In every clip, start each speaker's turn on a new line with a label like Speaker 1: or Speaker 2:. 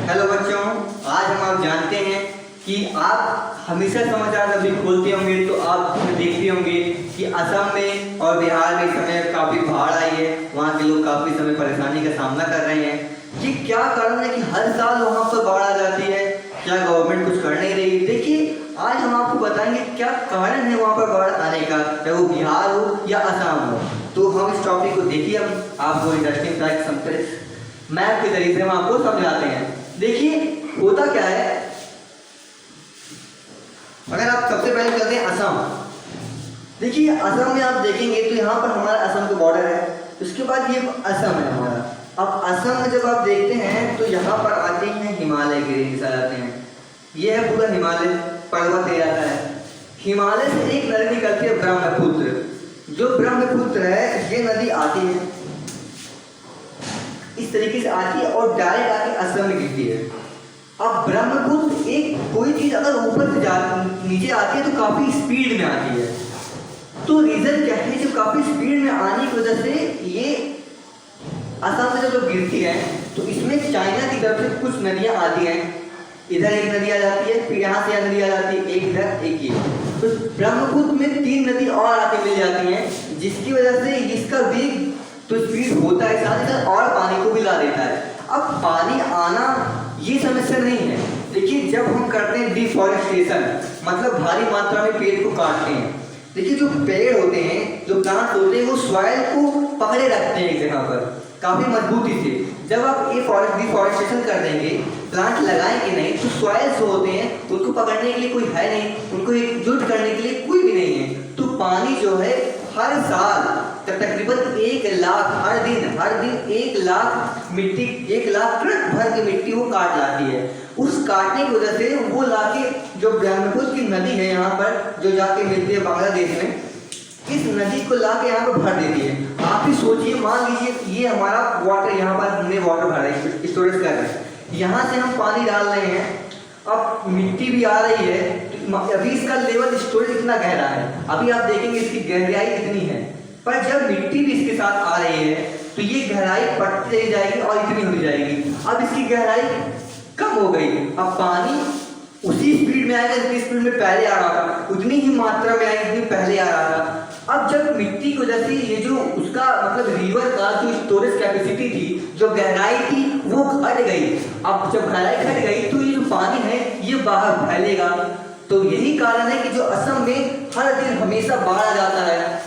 Speaker 1: Hello बच्चों, आज हम आप जानते हैं कि आप हमेशा समाचार अभी खोलते होंगे तो आप देखते होंगे कि असम में और बिहार में इस समय काफ़ी बाढ़ आई है। वहाँ के लोग काफ़ी समय परेशानी का सामना कर रहे हैं। ये क्या कारण है कि हर साल वहाँ पर बाढ़ आ जाती है? क्या गवर्नमेंट कुछ कर नहीं रही? देखिए, आज हम आपको बताएंगे क्या कारण है वहाँ पर बाढ़ आने का, चाहे वो बिहार हो या असम हो। तो हम इस टॉपिक को देखिए, हम आपको इंटरेस्टिंग फैक्ट मैप के तरीके से हम आपको समझाते हैं। देखिए होता क्या है, अगर आप सबसे पहले चलते हैं असम। देखिए असम में आप देखेंगे तो यहाँ पर हमारा असम का बॉर्डर है, उसके बाद ये असम है हमारा। अब असम में जब आप देखते हैं तो यहाँ पर आते हैं हिमालय के रेंज आ जाते हैं। ये है पूरा हिमालय पर्वत एरिया है। हिमालय से एक नदी निकलती है ब्रह्मपुत्र। जो ब्रह्मपुत्र है ये नदी आती है इस तरीके से आती है और डायरेक्ट आके असम में गिरती है। अब ब्रह्मपुत्र एक कोई चीज अगर ऊपर से नीचे आती है तो काफी स्पीड में आती है। तो रीजन क्या है, जो काफी स्पीड में आने की वजह से ये असम में जब गिरती है तो इसमें चाइना की तरफ से कुछ नदियां आती हैं। इधर एक नदी आ जाती है, फिर यहाँ से यह नदी आ जाती है, एक इधर एक ये। तो ब्रह्मपुत्र में 3 नदी और आके मिल जाती हैं, जिसकी वजह से इसका वेग तो स्पीड होता है, साथ ही साथ और पानी को भी ला देता है। अब पानी आना ये समस्या नहीं है। देखिए जब हम करते हैं डिफॉरेस्टेशन, मतलब भारी मात्रा में पेड़ को काटते हैं। देखिए जो पेड़ होते हैं, जो प्लांट होते हैं, वो सॉइल को पकड़े रखते हैं एक जगह पर काफी मजबूती से। जब आप ये डिफॉरेस्टेशन कर देंगे, प्लांट लगाएंगे नहीं, तो सॉइल जो होते हैं उनको पकड़ने के लिए कोई है नहीं, उनको एकजुट करने के लिए कोई भी नहीं है। तो पानी जो है हर साल तकरीबन 1 लाख हर दिन 1 लाख मिट्टी, 1 लाख ट्रक भर की मिट्टी वो काट लाती है। उस काटने की वजह से वो लाके जो ब्रह्मपुत्र की नदी है यहाँ पर जो जाके मिलती है बांग्लादेश में, इस नदी को लाके यहाँ पर भर देती है। आप ही सोचिए, मान लीजिए ये हमारा वाटर, यहाँ पर हमने वाटर भर रहे हैं, स्टोरेज कर रहे हैं, यहाँ से हम पानी डाल रहे हैं, अब मिट्टी भी आ रही है, तो अभी इसका लेवल स्टोरेज इतना गहरा है, अभी आप देखेंगे इसकी गहराई इतनी है, पर जब मिट्टी भी इसके साथ आ रही है तो ये गहराई बढ़ती चली जाएगी और इतनी होती जाएगी। अब इसकी गहराई कम हो गई, अब पानी उसी स्पीड में आएगा जितनी स्पीड में पहले आ रहा था, उतनी ही मात्रा में आएगी जितनी पहले आ रहा था। अब जब मिट्टी की वजह से ये जो उसका मतलब रिवर का जो स्टोरेज कैपेसिटी थी, जो गहराई थी, वो घट गई। अब जब गहराई घट गई तो ये जो पानी है ये बाहर फैलेगा। तो यही कारण है कि जो असम में हर दिन हमेशा बाढ़ आ जाता है,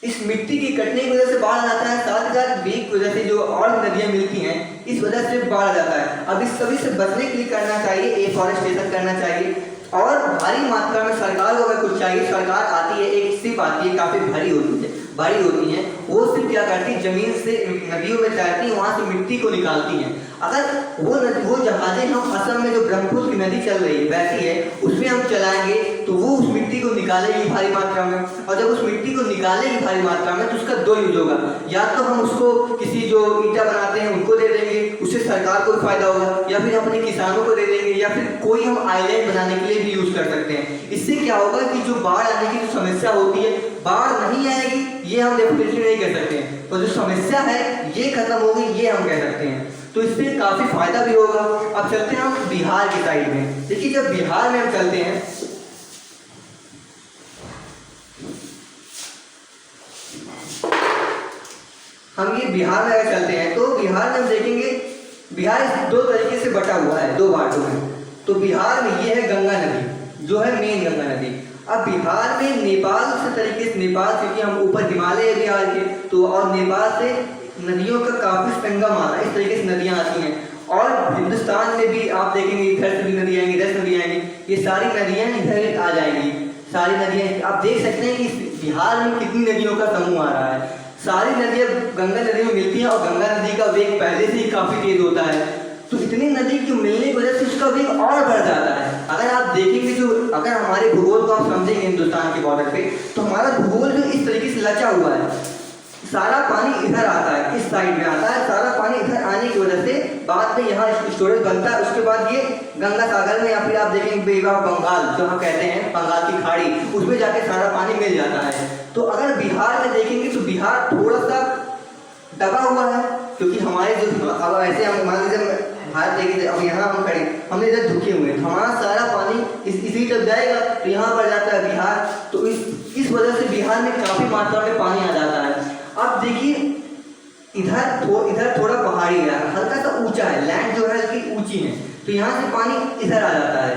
Speaker 1: इस मिट्टी की कटने की वजह से बाढ़ आ जाता है, साथ ही साथ वेग की वजह से जो और नदियां मिलती हैं इस वजह से बाढ़ आ जाता है। अब इस सभी से बचने के लिए करना चाहिए एफॉरेस्टेशन करना चाहिए, और भारी मात्रा में सरकार को अगर कुछ चाहिए, सरकार आती है, एक शिप आती है, काफी भारी होती है, वो शिप क्या करती है, जमीन से नदियों में जाती है, वहां से मिट्टी को निकालती है। अगर वो जहाजें हम असम में जो ब्रह्मपुत्र की नदी चल रही है बहती है उसमें हम चलाएंगे तो वो उस मिट्टी को निकालेगी भारी मात्रा में, और जब उस मिट्टी को निकालेगी भारी मात्रा में तो उसका 2 यूज होगा। या तो हम उसको किसी जो ईटा बनाते हैं उनको दे देंगे, उससे सरकार को फायदा होगा, या फिर अपने किसानों को दे देंगे, या फिर कोई हम आइलैंड बनाने के लिए भी यूज कर सकते हैं। इससे क्या होगा कि जो बाढ़ आने की जो समस्या होती है, बाढ़ नहीं आएगी ये हम डेफिनेटली नहीं कह सकते हैं, तो जो समस्या है ये खत्म होगी ये हम कह सकते हैं। तो इससे काफी फायदा भी होगा। अब चलते हैं हम बिहार की साइड में। देखिए जब बिहार में हम चलते हैं, हम ये बिहार में अगर चलते हैं तो बिहार में हम देखेंगे बिहार 2 तरीके से बटा हुआ है, 2 बाटों में। तो बिहार में ये है गंगा नदी, जो है मेन गंगा नदी। अब बिहार में नेपाल से तरीके से, नेपाल क्योंकि हम ऊपर हिमालय है बिहार के, तो और नेपाल से नदियों का काफी संगम आता है, इस तरीके से नदियां आती हैं। और हिंदुस्तान में भी आप देखेंगे इधर से भी नदी आएंगी, इधर से नदी आएंगी, ये सारी नदियां इधर आ जाएंगी। सारी नदियां आप देख सकते हैं कि बिहार में कितनी नदियों का समूह आ रहा है। सारी नदियां गंगा नदी में मिलती हैं और गंगा नदी का वेग पहले से ही काफी तेज होता है, तो इतनी नदी की मिलने की वजह से उसका वेग और बढ़ जाता है। अगर आप देखेंगे जो अगर हमारे भूगोल को आप समझेंगे हिंदुस्तान के बॉर्डर पे, तो हमारा भूगोल जो इस तरीके से लचा हुआ है, सारा पानी इधर आता है, इस साइड में आता है, सारा पानी इधर आने की वजह से बाद में यहाँ स्टोरेज बनता है। उसके बाद ये गंगा सागर में, या फिर आप देखेंगे बे ऑफ बंगाल जो हम कहते हैं, बंगाल की खाड़ी, उसमें जाके सारा पानी मिल जाता है। तो अगर बिहार में देखेंगे तो बिहार थोड़ा सा दबा हुआ है, क्योंकि हमारे जो अब ऐसे हम मान लीजिए भारत मान लीजिए अब यहाँ हम खड़े, हमने इधर झुके हुए हैं, तो हमारा सारा पानी इसी तरफ जाएगा, तो यहाँ पर जाता है बिहार, तो इस वजह से बिहार में काफ़ी मात्रा में पानी आ जाता है। अब देखिए इधर थोड़ा पहाड़ी है, हल्का सा ऊंचा है, लैंड जो है हल्की ऊंची है, तो यहाँ से पानी इधर आ जाता है,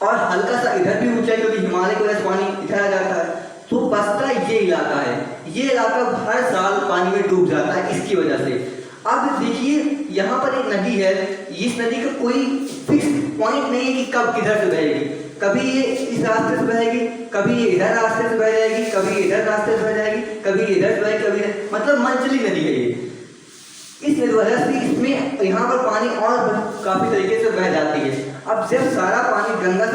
Speaker 1: और हल्का सा इधर भी ऊंचा है क्योंकि हिमालय की वजह से पानी इधर आ जाता है। तो बसता ये इलाका है, ये इलाका हर साल पानी में डूब जाता है इसकी वजह से। अब देखिए यहाँ पर एक नदी है, इस नदी का कोई फिक्स पॉइंट नहीं है कि कब किधर से बहेगी, कभी ये इस रास्ते से बहेगी, कभी ये इधर रास्ते से बह जाएगी, कभी इधर रास्ते से बह जाएगी, कभी इधर से बहेगी, कभी इधर, मतलब मनचली नदी है ये। इस वजह से इसमें यहाँ पर पानी और काफी तरीके से बह जाती है। अब जब सारा पानी गंगा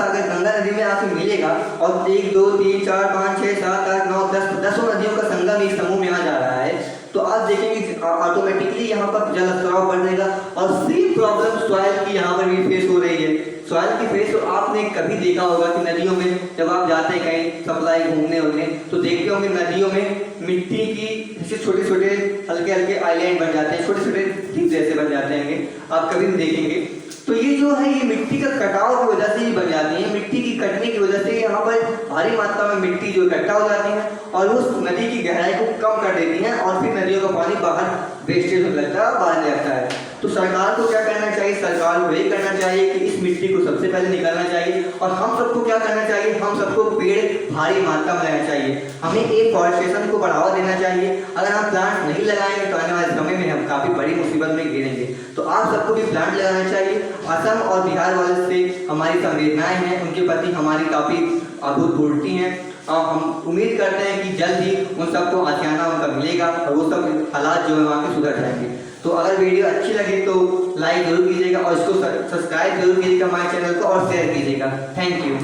Speaker 1: नदी में आके मिलेगा और 1 2 3 4 5 6 7 8 9 10 10 नदियों का संगम इस समूह में आ जा रहा है, तो आप देखेंगे ऑटोमेटिकली यहाँ पर जल स्तर बढ़ जाएगा और सेम प्रॉब्लम सॉइल की यहाँ पर भी फेस हो रही है। सॉइल की फेस तो आपने कभी देखा होगा कि नदियों में जब आप जाते हैं कहीं सप्लाई घूमने उड़ने, तो देखते होंगे नदियों में मिट्टी की जैसे छोटे छोटे हल्के हल्के आइलैंड बन जाते हैं, छोटे छोटे द्वीप जैसे बन जाते हैं, आप कभी भी देखेंगे। तो ये जो है ये मिट्टी का कटाव की वजह से ही बन जाती है, मिट्टी की कटने की वजह से यहाँ पर भारी मात्रा में मिट्टी जो इकट्ठा हो जाती है और उस नदी की गहराई को कम कर देती है और फिर नदियों का पानी बाहर वेस्टेज होने लगता है, बाहर लगता है। तो सरकार को क्या करना चाहिए, सरकार को ये करना चाहिए कि इस मिट्टी को सबसे पहले निकालना चाहिए, और हम सबको क्या करना चाहिए, हम सबको पेड़ भारी मात्रा में लगाना चाहिए, हमें एफॉरेस्टेशन को बढ़ावा देना चाहिए। अगर हम प्लांट नहीं लगाएंगे तो आने वाले समय में हम काफ़ी बड़ी मुसीबत में गिरेंगे। तो आप सबको भी प्लांट लगाना चाहिए। असम और बिहार वाले से हमारी संवेदनाएं हैं, उनके प्रति हमारी काफ़ी अभूतपूर्ति हैं। हम उम्मीद करते हैं कि जल्द ही उन सबको आशियाना उनका मिलेगा और वो सब हालात जो है वहाँ के सुधर जाएंगे। तो अगर वीडियो अच्छी लगे तो लाइक जरूर कीजिएगा और इसको सब्सक्राइब जरूर कीजिएगा हमारे चैनल को और शेयर कीजिएगा। Thank you.